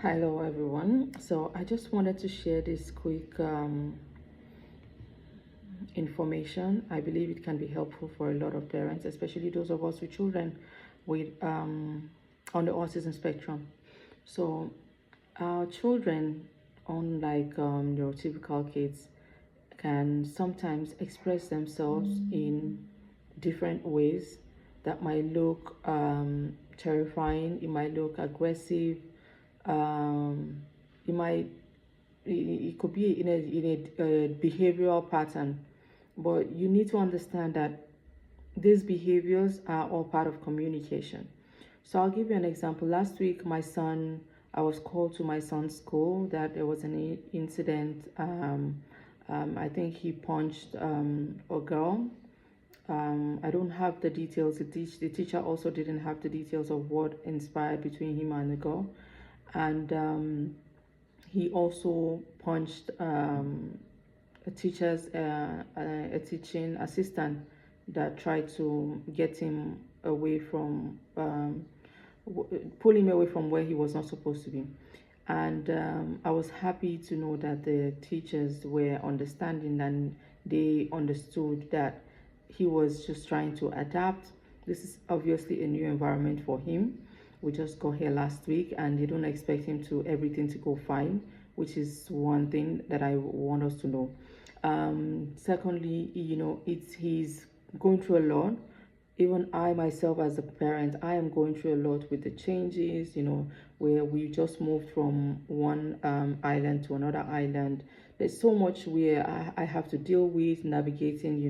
Hello everyone. So I just wanted to share this quick information. I believe it can be helpful for a lot of parents, especially those of us with children with on the autism spectrum. So our children, unlike neurotypical kids, can sometimes express themselves in different ways that might look terrifying. It might look aggressive. Um, it might it could be in a behavioral pattern, but you need to understand that these behaviors are all part of communication. So I'll give you an example. Last week, I was called to my son's school that there was an incident. I think he punched a girl. I don't have the details. The teacher also didn't have the details of what inspired between him and the girl. And he also punched a teaching assistant that tried to get him away from pull him away from where he was not supposed to be. And I was happy to know that the teachers were understanding and they understood that he was just trying to adapt. This is obviously a new environment for him. We just got here last week and they don't expect him to everything to go fine, which is one thing that I want us to know. Secondly, he's going through a lot. Even I myself as a parent, I am going through a lot with the changes, where we just moved from one island to another island. There's so much where I have to deal with navigating,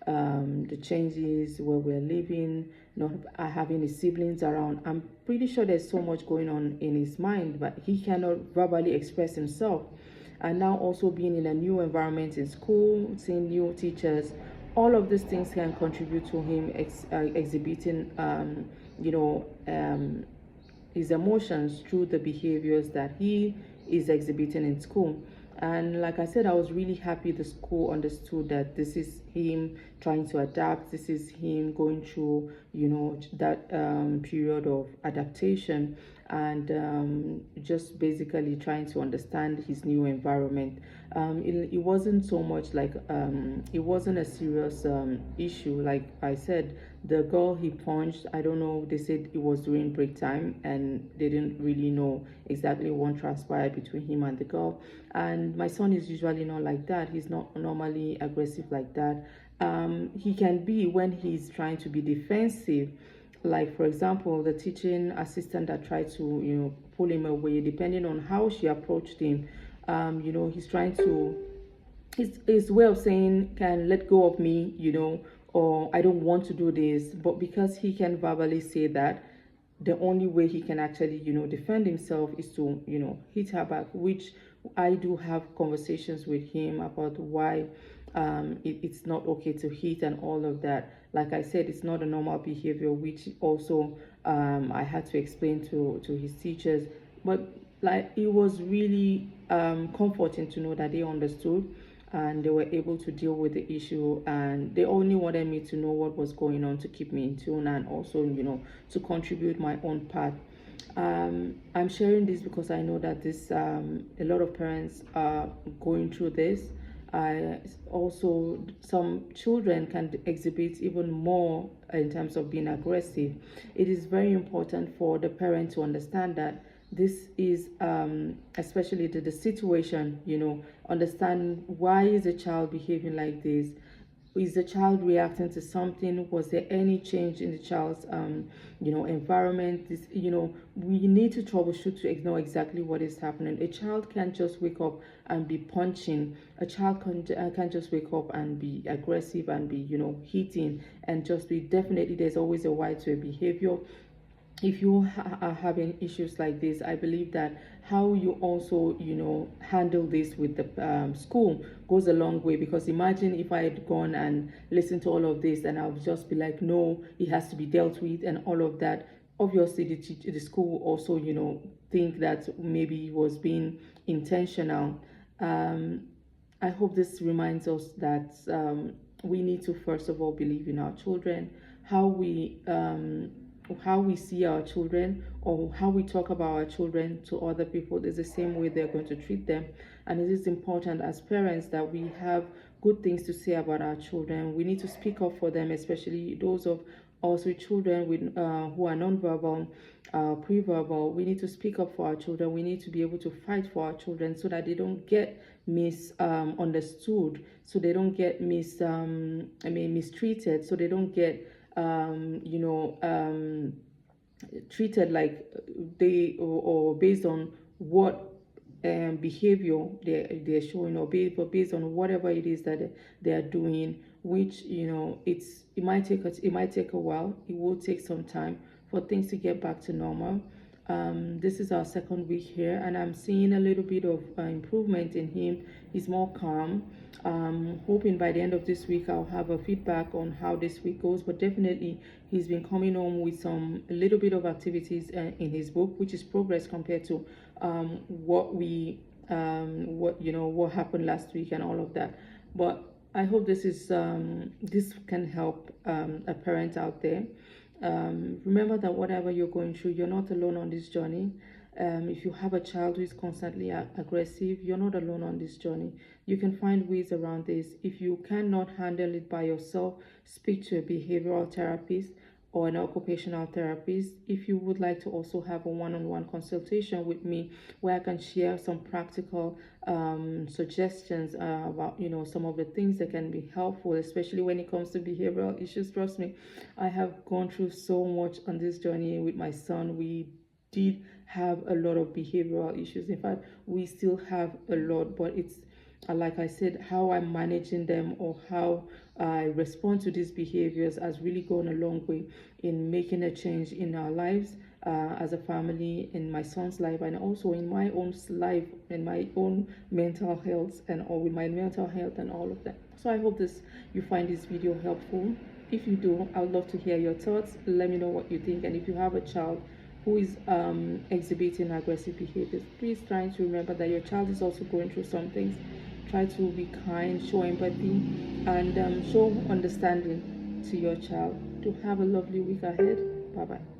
the changes where we're living, not having his siblings around. I'm pretty sure there's so much going on in his mind, but he cannot verbally express himself. And now also being in a new environment in school, seeing new teachers, all of these things can contribute to him exhibiting, his emotions through the behaviors that he is exhibiting in school. And like I said, I was really happy the school understood that this is him trying to adapt. This is him going through, that period of adaptation and just basically trying to understand his new environment. It wasn't so much like, it wasn't a serious issue. Like I said, the girl he punched, I don't know, they said it was during break time and they didn't really know exactly what transpired between him and the girl. And my son is usually not like that. He's not normally aggressive like that. He can be when he's trying to be defensive. Like, for example, the teaching assistant that tried to, pull him away, depending on how she approached him, he's trying to, his way of saying, can let go of me, or I don't want to do this. But because he can verbally say that, the only way he can actually, defend himself is to, hit her back, which I do have conversations with him about why it's not okay to hit and all of that. Like I said, it's not a normal behavior, which also I had to explain to his teachers. But like it was really comforting to know that they understood and they were able to deal with the issue, and they only wanted me to know what was going on to keep me in tune and also to contribute my own part. I'm sharing this because I know that this a lot of parents are going through this. Also, some children can exhibit even more in terms of being aggressive. It is very important for the parent to understand that this is especially the situation, understand why is the child behaving like this. Is the child reacting to something? Was there any change in the child's environment? We need to troubleshoot to know exactly what is happening. A child can't just wake up and be punching. A child can't just wake up and be aggressive and be hitting and just be. Definitely there's always a why to a behavior. If you are having issues like this, I believe that how you also handle this with the school goes a long way. Because imagine if I had gone and listened to all of this and I would just be like, no, it has to be dealt with and all of that. Obviously the school will also think that maybe it was being intentional. I hope this reminds us that we need to first of all believe in our children. How we how we see our children or how we talk about our children to other people is the same way they're going to treat them. And it is important as parents that we have good things to say about our children. We need to speak up for them, especially those of us with children with who are nonverbal, pre-verbal. We need to speak up for our children. We need to be able to fight for our children so that they don't get misunderstood, so they don't get mistreated, so they don't get treated like or based on what behavior they're showing, or based on whatever it is that they are doing, which it might take a while. It will take some time for things to get back to normal. This is our second week here, and I'm seeing a little bit of improvement in him. He's more calm. Hoping by the end of this week I'll have a feedback on how this week goes, but definitely he's been coming home with a little bit of activities in his book, which is progress compared to what happened last week and all of that. But I hope this can help a parent out there. Remember that whatever you're going through, you're not alone on this journey. If you have a child who is constantly aggressive, you're not alone on this journey. You can find ways around this. If you cannot handle it by yourself, speak to a behavioral therapist or an occupational therapist. If you would like to also have a one-on-one consultation with me where I can share some practical suggestions about some of the things that can be helpful, especially when it comes to behavioral issues. Trust me, I have gone through so much on this journey with my son. We did have a lot of behavioral issues. In fact, we still have a lot, but it's like I said, how I'm managing them or how I respond to these behaviors has really gone a long way in making a change in our lives as a family, in my son's life, and also in my own life, in my own mental health, and all with my mental health and all of that. So I hope you find this video helpful. If you do, I would love to hear your thoughts. Let me know what you think, and if you have a child who is exhibiting aggressive behaviors, please try to remember that your child is also going through some things. Try to be kind, show empathy, and show understanding to your child. To have a lovely week ahead. Bye bye.